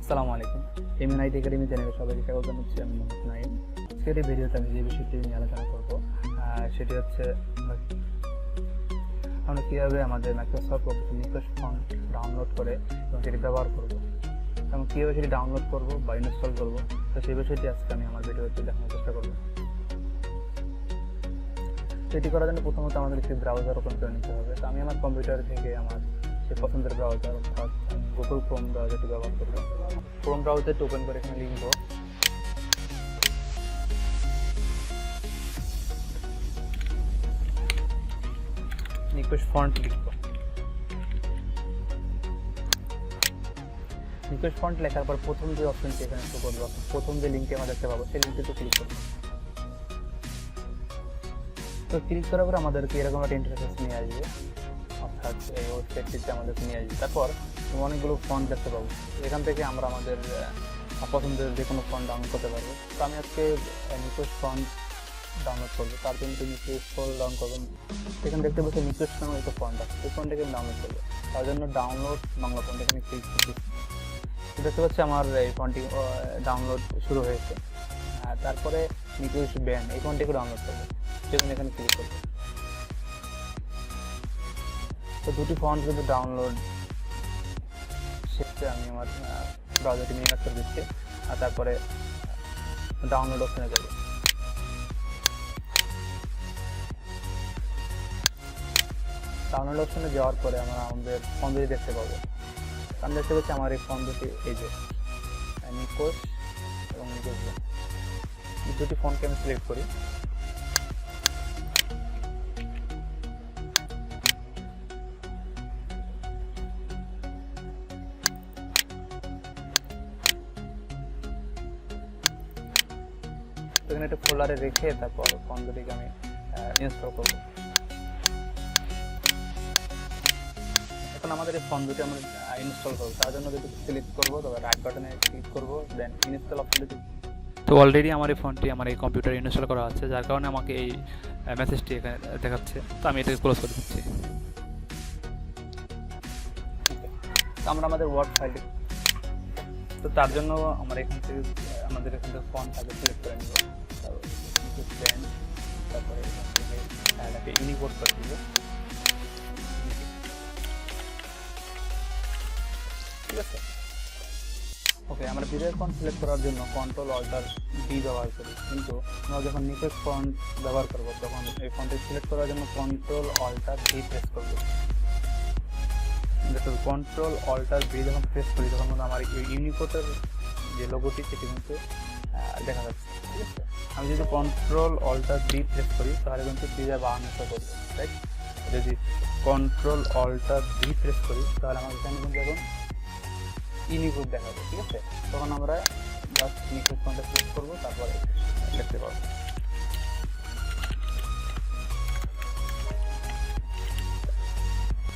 আসসালামু আলাইকুম। nikosh চ্যানেলে সবাইকে স্বাগত জানাচ্ছি। আমি মোহাম্মদ নাইম। আজকের এই ভিডিওতে আমি যে বিষয়টি নিয়ে আলোচনা করব সেটি হচ্ছে আমরা কীভাবে আমাদের Microsoft office Nikosh font download করে এবং সেটি ব্যবহার করব এবং কীভাবে সেটি ডাউনলোড করব বা ইনস্টল করব, তো সেই বিষয়টি আজকে আমি আমার ভিডিওতে দেখানোর চেষ্টা করব। এটি করার জন্য প্রথমত আমাদের একটি ব্রাউজার ওপেন করে নিতে হবে। তো আমি আমার কম্পিউটার থেকে আমার সে পছন্দের ব্রাউজার অর্থাৎ গুগল ক্রোম ব্রাউজারটি ব্যবহার করব। ক্রোম ব্রাউজারটি ওপেন করে এখানে লিখব নিকোশ ফন্ট। নিকোশ ফন্ট লেখার পর প্রথম যে অপশনটি এখানে শো করবো, প্রথম যে লিঙ্কটি আমরা দেখতে পাবো সেই লিঙ্কটিতে ক্লিক করব। তো ক্লিক করার পর আমাদেরকে এরকম একটা ইন্টারফেস নিয়ে আসবে, অর্থাৎ এই ওয়েবসাইটটিতে আমাদেরকে নিয়ে আসবে। তারপর অনেকগুলো ফন্ট দেখতে পাবো, এখান থেকে আমরা আমাদের পছন্দের যে কোনো ফন্ট ডাউনলোড করতে পারবো। তো আমি আজকে নিকোশ ফন্ট ডাউনলোড করবো, তার জন্য তুমি স্ক্রল ডাউন করবেন, এখানে দেখতে পাচ্ছি নিকোশ নামে একটা ফন্ট আছে, এই ফন্টটাকে আমি ডাউনলোড করবো। তার জন্য ডাউনলোড বাংলা ফন্ট এখানে ক্লিক করছি। দেখতে পাচ্ছি আমার এই ফন্টটি ডাউনলোড শুরু হয়েছে। তারপরে নিকোশ ব্যান এই ফন্টটিকে ডাউনলোড করবো, সেখানে এখানে ক্লিক করবো। তো দুটি ফন্ট কিন্তু ডাউনলোড শেষে আমি আমার ব্রাউজারটি নিয়ে করে দিচ্ছি, আর তারপরে ডাউনলোড অপশনে যাব। ডাউনলোড অপশনে যাওয়ার পরে আমরা আমাদের ফন্ট দুটি দেখতে পাবো। আমি দেখতে পাচ্ছি আমার এই ফন্ট দুটি এই যে নিকোশ এবং নিকোশ এই দুটি ফন্টকে আমি সিলেক্ট করি। এখানে একটা ফোল্ডারে রেখে তারপর ফন্ট দুটিকে আমি ইনস্টল করব। এখন আমাদের এই ফন্ট দুটি আমরা ইনস্টল করবো, তার জন্য যদি সিলেক্ট করবো, তবে রাইট বাটনে ক্লিক করবো, দেন ইনস্টল অপশনটি। তো অলরেডি আমার এই ফন্টটি আমার এই কম্পিউটারে ইনস্টল করা আছে, যার কারণে আমাকে এই মেসেজটি এখানে দেখাচ্ছে। তো আমি এটাকে ক্লোজ করে দিচ্ছি। আমরা আমাদের ওয়ার্ড ফাইলটি, তো তার জন্য আমরা এখান থেকে আমাদের এখান থেকে ফন্টটাকে সিলেক্ট করে নেব, তারপরে এখান থেকে এটাকে ইউনিকোড করে দিব। ঠিক আছে, ওকে। আমরা বিজয় ফন্ট সিলেক্ট করার জন্য কন্ট্রোল অল্টার ডি ব্যবহার করি, কিন্তু আমরা যখন নিকোশ ফন্ট ব্যবহার করবো তখন এই ফন্টটি সিলেক্ট করার জন্য কন্ট্রোল অল্টার ডি প্রেস করবো। দেখো কন্ট্রোল অল্টার ডি যখন প্রেস করি তখন আমার ইউনিকোডের যে লোগোটি সেটি কিন্তু দেখা যাচ্ছে। ঠিক আছে, আমি যদি কন্ট্রোল অল্টার ডি প্রেস করি তাহলে কিন্তু 52 করবো, রাইট। যদি কন্ট্রোল অল্টার ডি প্রেস করি তাহলে আমার এখানে কিন্তু এখন ইউনিকোড দেখাবে। ঠিক আছে, তখন আমরা জাস্ট নিকোশ ফন্টটা প্রেস করবো,